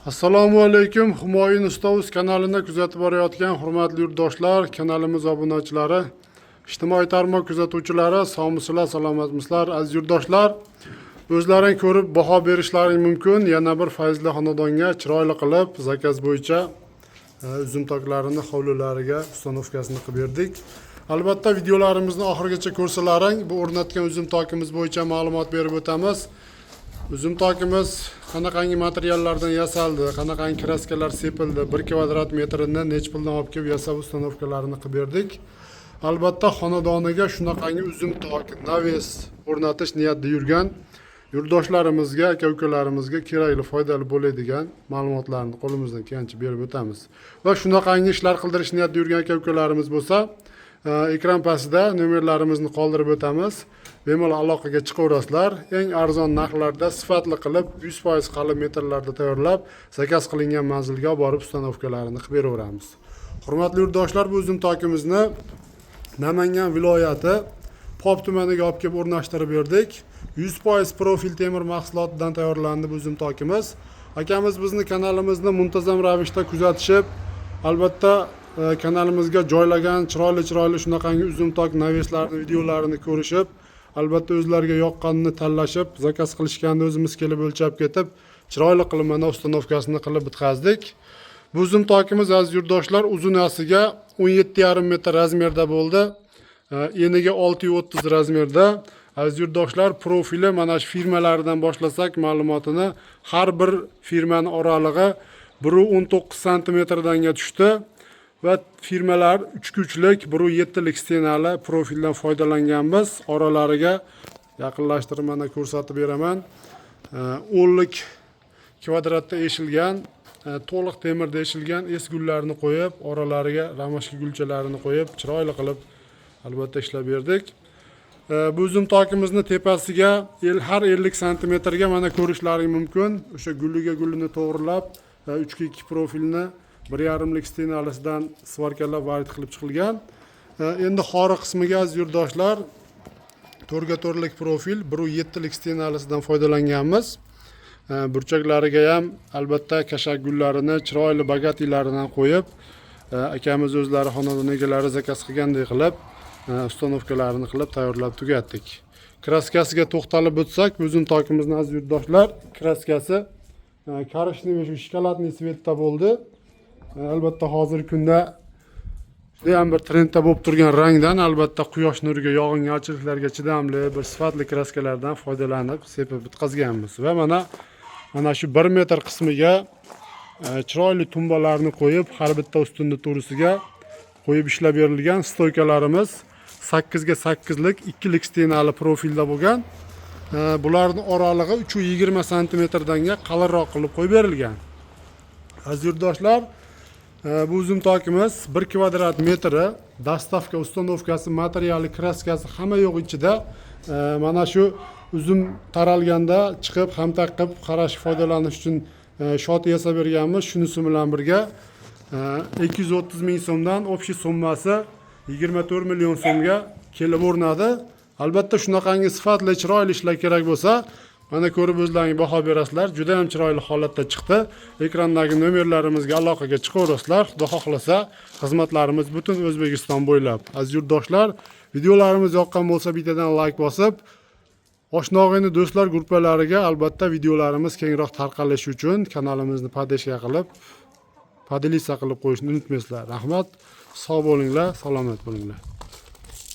Assalomu alaykum. Humoyun Ustovuz kanalini kuzatib borayotgan hurmatli yurtdoshlar, kanalimiz obunachilari, ijtimoiy tarmoq kuzatuvchilari, sog'misizlar, salomatmisizlar, aziz yurtdoshlar. O'zlaring ko'rib baho berishlaring mumkin. Yana bir fayzli xonadonga chiroyli qilib zakaz bo'yicha uzum toklarini hovlilariga ustanovkasini qilib berdik. Albatta videolarimizni oxirigacha ko'rsalaring, bu o'rnatgan uzum tokimiz bo'yicha ma'lumot berib o'tamiz. Uzum tokimiz qanaqangi materiallardan yasaldi, qanaqangi kraskalar sepildi, 1 kvadrat metrini nech puldan olib kelib yasab ustanovkalarini qilib berdik. Albatta xonadoniga shunaqangi uzum toki, naves o'rnatish niyatida yurgan yurtdoshlarimizga, aka-ukalarimizga kerakli, foydali bo'ladigan ma'lumotlarni qo'limizdan kelgancha berib o'tamiz. Va shunaqangi ishlar qildirish niyatida yurgan aka-ukalarimiz bo'lsa, ekran pastida nomerlarimizni qoldirib o'tamiz. Bemalol aloqaga chiqaverasizlar. Eng arzon narxlarda sifatli qilib 100% qalin metrlarda tayyorlab, zakaz qilingan manzilga olib borib ustanovkalarini qilib beraveramiz. Hurmatli yurtdoshlar, bu uzum tokimizni Namangan viloyati Pop tumaniga olib kelib o'rnashtirib berdik. 100% profil temir mahsulotidan tayyorlandi bu uzum tokimiz. Akamiz bizni kanalimizni muntazam ravishda kuzatishib, albatta kanalimizga joylagan chiroyli shunaqangi uzum tok naveslarini, videolarini ko'rishib, albatta o'zlariga yoqqanini tanlashib, zakaz qilishganda o'zimiz kelib o'lchab ketib, chiroyli qilib mana ustanovkasini qilib bitkazdik. Bu uzum tokimiz aziz yurtdoshlar uzunasiga 17,5 metr razmerda bo'ldi. Eniga 630 razmerda. Aziz yurtdoshlar, profili mana shu firmalaridan boshlasak ma'lumotini, har bir firmaning oralig'i 1,19 sm-danga tushdi. Va firmalar 3-kuchlik, 1,7lik stenali profildan foydalanganmiz. Oralariga yaqinlashtirib mana ko'rsatib beraman. 10lik kvadratda eshilgan, to'liq temirda eshilgan esgullarni qo'yib, oralariga ramashka gulchalarini qo'yib, chiroyli qilib albatta ishlab berdik. Bu uzum tokimizni tepasiga har 50 sm-ga mana ko'rishlaring mumkin. O'sha gulini to'g'rilab, 3x2 profilni 1,5lik stenalisidan svarkalab varid qilib chiqilgan. Endi xori qismiga aziz yurtdoshlar 4x4lik profil 1,7lik stenalisidan foydalanganmiz. Burchaklariga ham albatta kashak gullarini, chiroyli bagatiylaridan qo'yib, akamiz o'zlari xonadon egalari zakaz qilgandek qilib, ustanovkalarini qilib tayyorlab tugatdik. Kraskasiga to'xtalib o'tsak, bu uzum tokimizning aziz yurtdoshlar, kraskasi korishniy va shokoladniy svetda bo'ldi. Albatta hozirgi kunda juda ham bir trendda bo'lib turgan rangdan, albatta quyosh nuriga, yog'ingarchiliklarga chidamli bir sifatli kraskalardan foydalanib sepib bitkazganmiz. Va mana shu 1 metr qismiga chiroyli tumbalarni qo'yib, har bitta ustunni to'g'risiga qo'yib ishlab berilgan stoykalarimiz 8 ga 8lik 2lik stenali profilda bo'lgan. Bularning oralig'i 3,20 sm-danga qalinroq qilib qo'yib berilgan. Aziz yurtdoshlar, bu uzum tokimiz 1 kvadrat metri, dastavka, ustanovkasi, materiali, kraskasi hamma yo'q ichida. Mana shu uzum taralganda chiqib, ham taqib qarash, foydalanish uchun shoti yasab berganmiz. Shunisi bilan birga 230 ming so'mdan общий summasi 24 million so'mga kelib o'rnadi. Albatta shunaqangi sifatli, chiroyli ishlar kerak bo'lsa, mana ko'rib o'zlaringiz baho berasizlar. Juda ham chiroyli holatda chiqdi. Ekrandagi nomerlarimizga aloqaga chiqaverasizlar. Xudo xohlasa, xizmatlarimiz butun O'zbekiston bo'ylab. Aziz yurtdoshlar, videolarimiz yoqqan bo'lsa, bittadan like bosib, oshna-og'ayni do'stlar guruhlariga albatta videolarimiz kengroq tarqalishi uchun kanalimizni podpishka qilib, podelitsiya qilib qo'yishni unutmaysizlar. Rahmat, sog' bo'linglar, salomat bo'linglar.